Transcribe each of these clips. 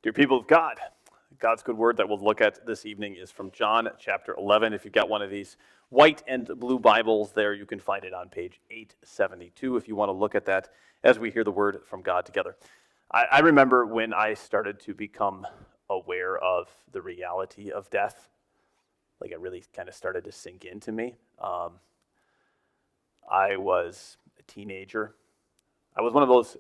Dear people of God, God's good word that we'll look at this evening is from John chapter 11. If you've got one of these white and blue Bibles there, you can find it on page 872 if you want to look at that as we hear the word from God together. I remember when I started to become aware of the reality of death. Like it really kind of started to sink into me. I was a teenager. I was one of those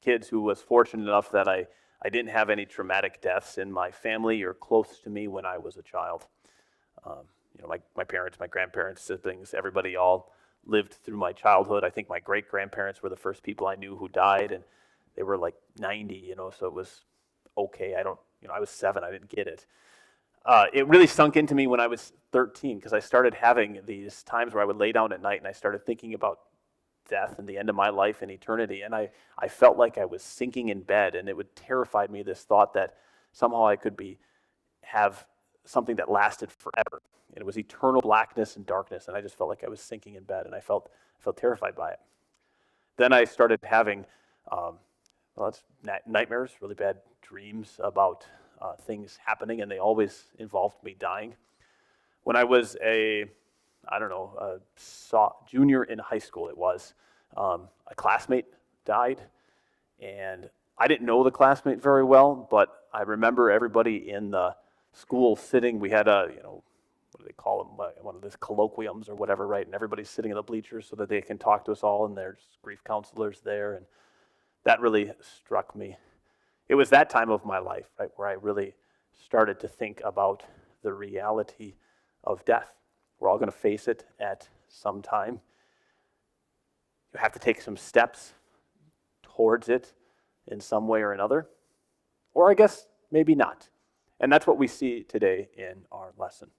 kids who was fortunate enough that I didn't have any traumatic deaths in my family or close to me when I was a child. My parents, my grandparents, siblings, everybody all lived through my childhood. I think my great-grandparents were the first people I knew who died, and they were like 90, so it was okay. I was 7, I didn't get it. It really sunk into me when I was 13 because I started having these times where I would lay down at night and I started thinking about death and the end of my life and eternity, and I felt like I was sinking in bed, and it would terrify me, this thought that somehow I could have something that lasted forever, and it was eternal blackness and darkness, and I just felt like I was sinking in bed, and I felt terrified by it. Then I started having nightmares, really bad dreams about things happening, and they always involved me dying. When I was a junior in high school, a classmate died, and I didn't know the classmate very well, but I remember everybody in the school sitting. We had what do they call them? One of those colloquiums or whatever, right? And everybody's sitting in the bleachers so that they can talk to us all, and there's grief counselors there, and that really struck me. It was that time of my life, right, where I really started to think about the reality of death. We're all going to face it at some time. You have to take some steps towards it in some way or another. Or I guess maybe not. And that's what we see today in our lesson.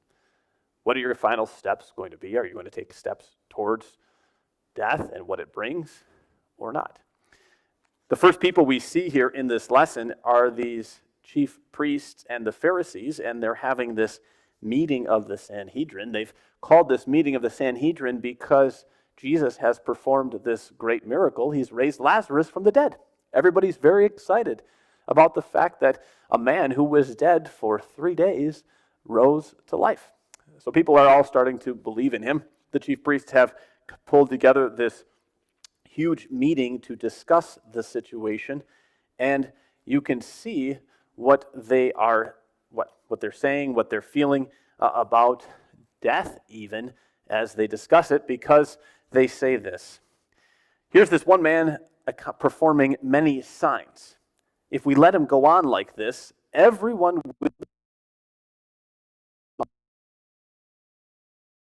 What are your final steps going to be? Are you going to take steps towards death and what it brings or not? The first people we see here in this lesson are these chief priests and the Pharisees, and they're having this meeting of the Sanhedrin. They've called this meeting of the Sanhedrin because Jesus has performed this great miracle. He's raised Lazarus from the dead. Everybody's very excited about the fact that a man who was dead for 3 days rose to life. So people are all starting to believe in him. The chief priests have pulled together this huge meeting to discuss the situation, and you can see what they are what they're saying, what they're feeling about death even as they discuss it, because they say this. Here's this one man performing many signs. If we let him go on like this, everyone would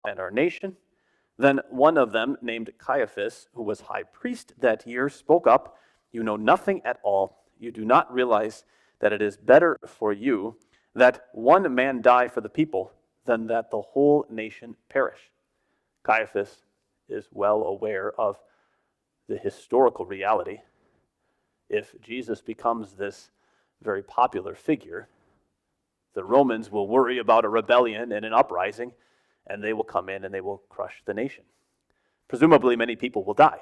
and our nation. Then one of them, named Caiaphas, who was high priest that year, spoke up. You know nothing at all. You do not realize that it is better for you that one man die for the people than that the whole nation perish. Caiaphas is well aware of the historical reality. If Jesus becomes this very popular figure, the Romans will worry about a rebellion and an uprising, and they will come in and they will crush the nation. Presumably many people will die.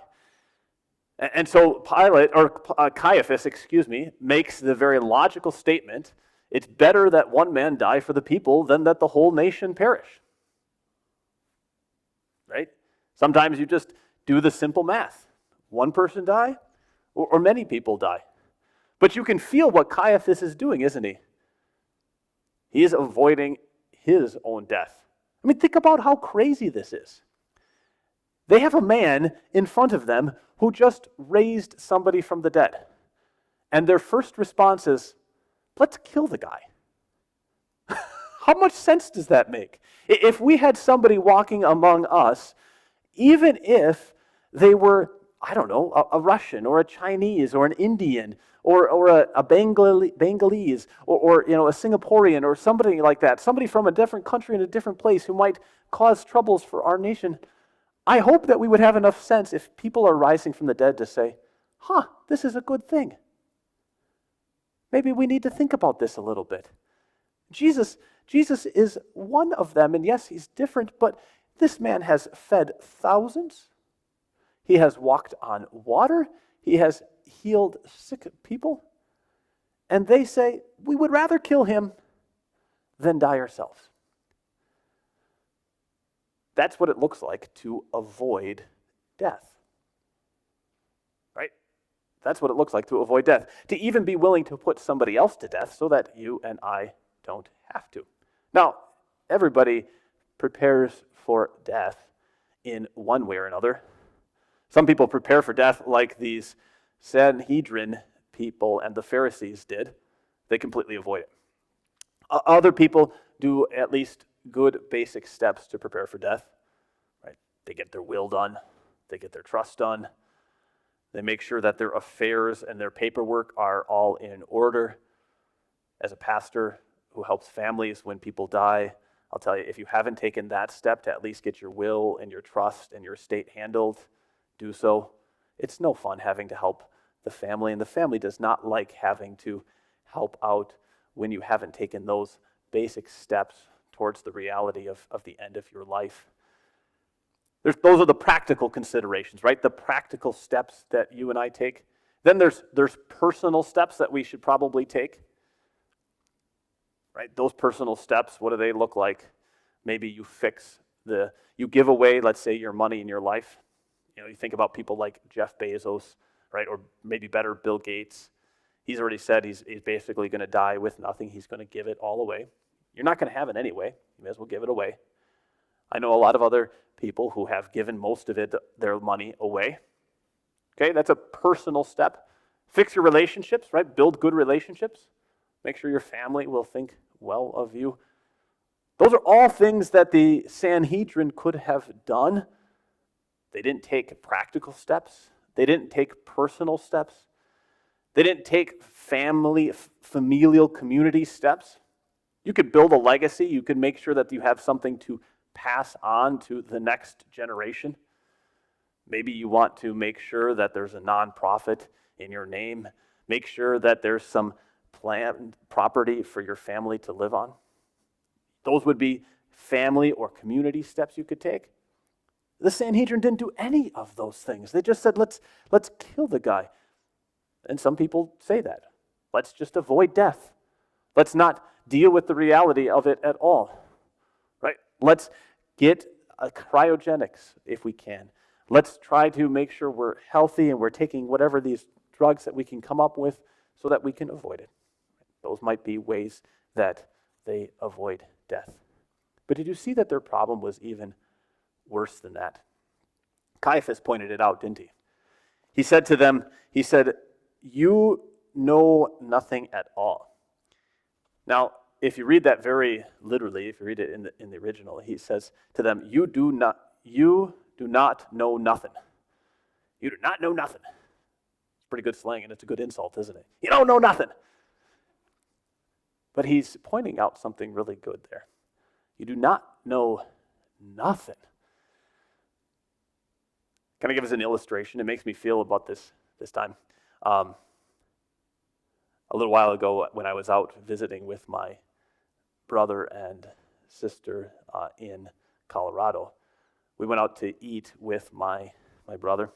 And so Caiaphas, makes the very logical statement, it's better that one man die for the people than that the whole nation perish. Right? Sometimes you just do the simple math. One person die, or many people die. But you can feel what Caiaphas is doing, isn't he? He is avoiding his own death. I mean, think about how crazy this is. They have a man in front of them who just raised somebody from the dead. And their first response is, let's kill the guy. How much sense does that make? If we had somebody walking among us, even if they were, a Russian or a Chinese or an Indian or a Bengalese or a Singaporean or somebody like that, somebody from a different country in a different place who might cause troubles for our nation, I hope that we would have enough sense if people are rising from the dead to say, this is a good thing. Maybe we need to think about this a little bit. Jesus is one of them, and yes, he's different, but this man has fed thousands. He has walked on water. He has healed sick people. And they say, we would rather kill him than die ourselves. That's what it looks like to avoid death. Right? That's what it looks like to avoid death. To even be willing to put somebody else to death so that you and I don't have to. Now, everybody prepares for death in one way or another. Some people prepare for death like these Sanhedrin people and the Pharisees did. They completely avoid it. Other people do at least good basic steps to prepare for death. Right? They get their will done. They get their trust done. They make sure that their affairs and their paperwork are all in order. As a pastor who helps families when people die, I'll tell you, if you haven't taken that step to at least get your will and your trust and your estate handled, do so. It's no fun having to help the family, and the family does not like having to help out when you haven't taken those basic steps towards the reality of the end of your life. Those are the practical considerations, right? The practical steps that you and I take. Then there's personal steps that we should probably take. Right? Those personal steps, what do they look like? Maybe you give away, let's say, your money in your life. You think about people like Jeff Bezos, right? Or maybe better, Bill Gates. He's already said he's basically going to die with nothing. He's going to give it all away. You're not going to have it anyway. You may as well give it away. I know a lot of other people who have given most of their money away. Okay, that's a personal step. Fix your relationships, right? Build good relationships. Make sure your family will think well of you. Those are all things that the Sanhedrin could have done. They didn't take practical steps. They didn't take personal steps. They didn't take familial community steps. You could build a legacy. You could make sure that you have something to pass on to the next generation. Maybe you want to make sure that there's a nonprofit in your name. Make sure that there's some planned property for your family to live on. Those would be family or community steps you could take. The Sanhedrin didn't do any of those things. They just said, let's kill the guy. And some people say that. Let's just avoid death. Let's not deal with the reality of it at all. Right? Let's get cryogenics if we can. Let's try to make sure we're healthy and we're taking whatever these drugs that we can come up with so that we can avoid it. Those might be ways that they avoid death. But did you see that their problem was even worse than that? Caiaphas pointed it out, didn't he? He said to them, you know nothing at all. Now, if you read that very literally, if you read it in the original, he says to them, you do not know nothing. You do not know nothing. It's pretty good slang, and it's a good insult, isn't it? You don't know nothing. But he's pointing out something really good there. You do not know nothing. Can I give us an illustration? It makes me feel about this time. A little while ago, when I was out visiting with my brother and sister in Colorado, we went out to eat with my brother.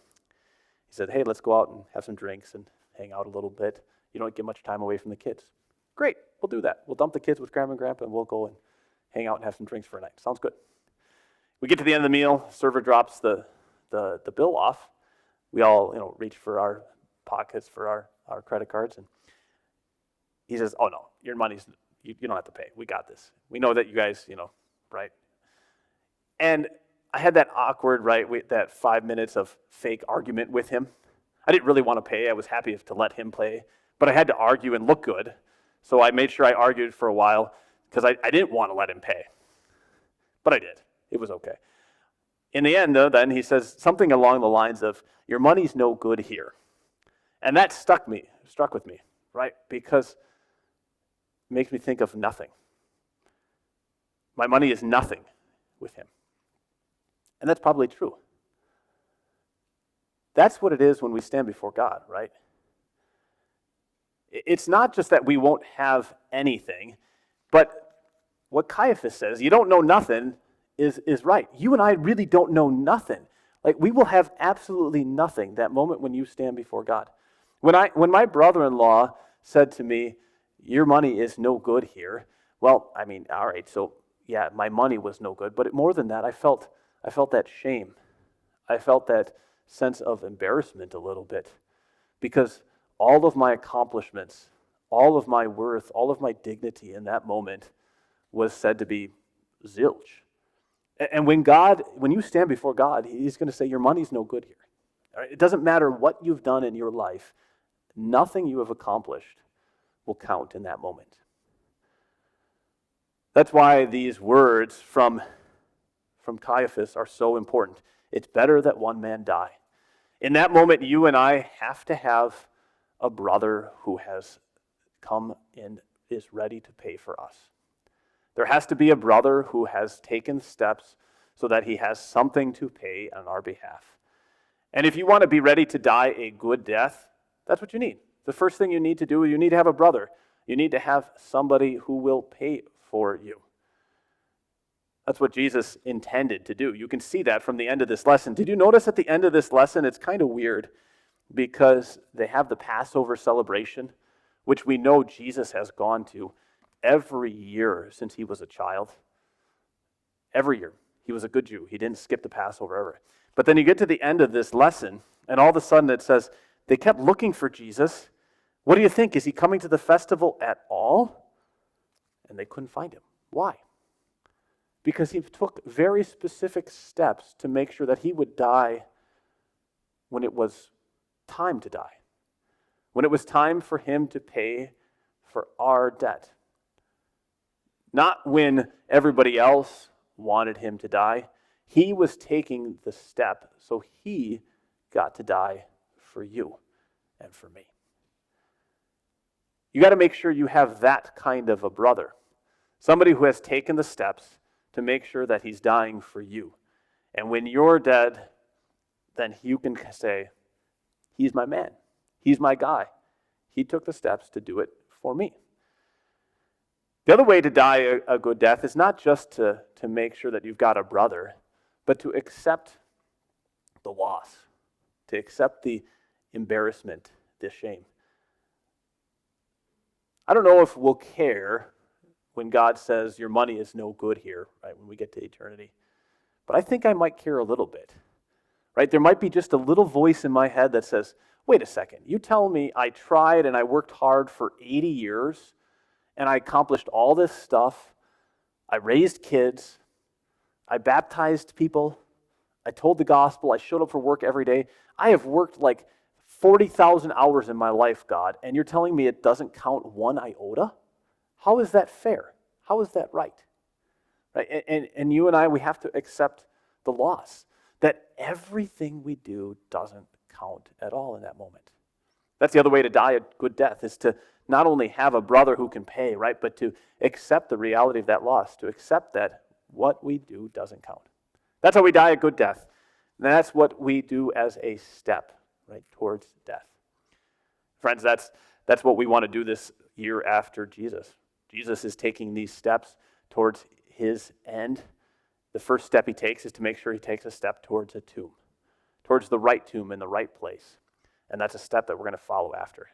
He said, hey, let's go out and have some drinks and hang out a little bit. You don't get much time away from the kids. Great, we'll do that. We'll dump the kids with Grandma and Grandpa, and we'll go and hang out and have some drinks for a night. Sounds good. We get to the end of the meal. Server drops the bill off. We all reach for our pockets for our credit cards, and he says, oh no, your money's, you don't have to pay. We got this. We know that you guys, right? And I had that awkward, that 5 minutes of fake argument with him. I didn't really want to pay. I was happy to let him pay, but I had to argue and look good. So I made sure I argued for a while because I didn't want to let him pay. But I did. It was okay. In the end, though, then he says something along the lines of, your money's no good here. And that struck with me, right? Because it makes me think of nothing. My money is nothing with him. And that's probably true. That's what it is when we stand before God, right? It's not just that we won't have anything, but what Caiaphas says, you don't know nothing, is right. You and I really don't know nothing. We will have absolutely nothing that moment when you stand before God. When my brother-in-law said to me, your money is no good here. Well, I mean, all right, so yeah, my money was no good, but more than that, I felt that shame. I felt that sense of embarrassment a little bit, because all of my accomplishments, all of my worth, all of my dignity in that moment was said to be zilch. And when you stand before God, he's going to say, your money's no good here. All right? It doesn't matter what you've done in your life. Nothing you have accomplished will count in that moment. That's why these words from Caiaphas are so important. It's better that one man die. In that moment, you and I have to have a brother who has come and is ready to pay for us. There has to be a brother who has taken steps so that he has something to pay on our behalf. And if you want to be ready to die a good death, that's what you need. The first thing you need to do, you need to have a brother. You need to have somebody who will pay for you. That's what Jesus intended to do. You can see that from the end of this lesson. Did you notice at the end of this lesson, it's kind of weird because they have the Passover celebration, which we know Jesus has gone to every year since he was a child. Every year. He was a good Jew. He didn't skip the Passover ever. But then you get to the end of this lesson, and all of a sudden it says, they kept looking for Jesus. What do you think? Is he coming to the festival at all? And they couldn't find him. Why? Because he took very specific steps to make sure that he would die when it was time to die. When it was time for him to pay for our debt. Not when everybody else wanted him to die. He was taking the step, so he got to die for you and for me. You got to make sure you have that kind of a brother. Somebody who has taken the steps to make sure that he's dying for you. And when you're dead, then you can say, he's my man. He's my guy. He took the steps to do it for me. The other way to die a good death is not just to make sure that you've got a brother, but to accept the loss, to accept the embarrassment, the shame. I don't know if we'll care when God says your money is no good here, right, when we get to eternity. But I think I might care a little bit, right? There might be just a little voice in my head that says, wait a second, you tell me I tried and I worked hard for 80 years and I accomplished all this stuff. I raised kids. I baptized people. I told the gospel. I showed up for work every day. I have worked like 40,000 hours in my life, God, and you're telling me it doesn't count one iota? How is that fair? How is that right? Right? And you and I, we have to accept the loss, that everything we do doesn't count at all in that moment. That's the other way to die a good death, is to not only have a brother who can pay, right, but to accept the reality of that loss, to accept that what we do doesn't count. That's how we die a good death. And that's what we do as a step, right, towards death. Friends, that's what we want to do this year after Jesus. Jesus is taking these steps towards his end. The first step he takes is to make sure he takes a step towards a tomb, towards the right tomb in the right place. And that's a step that we're going to follow after.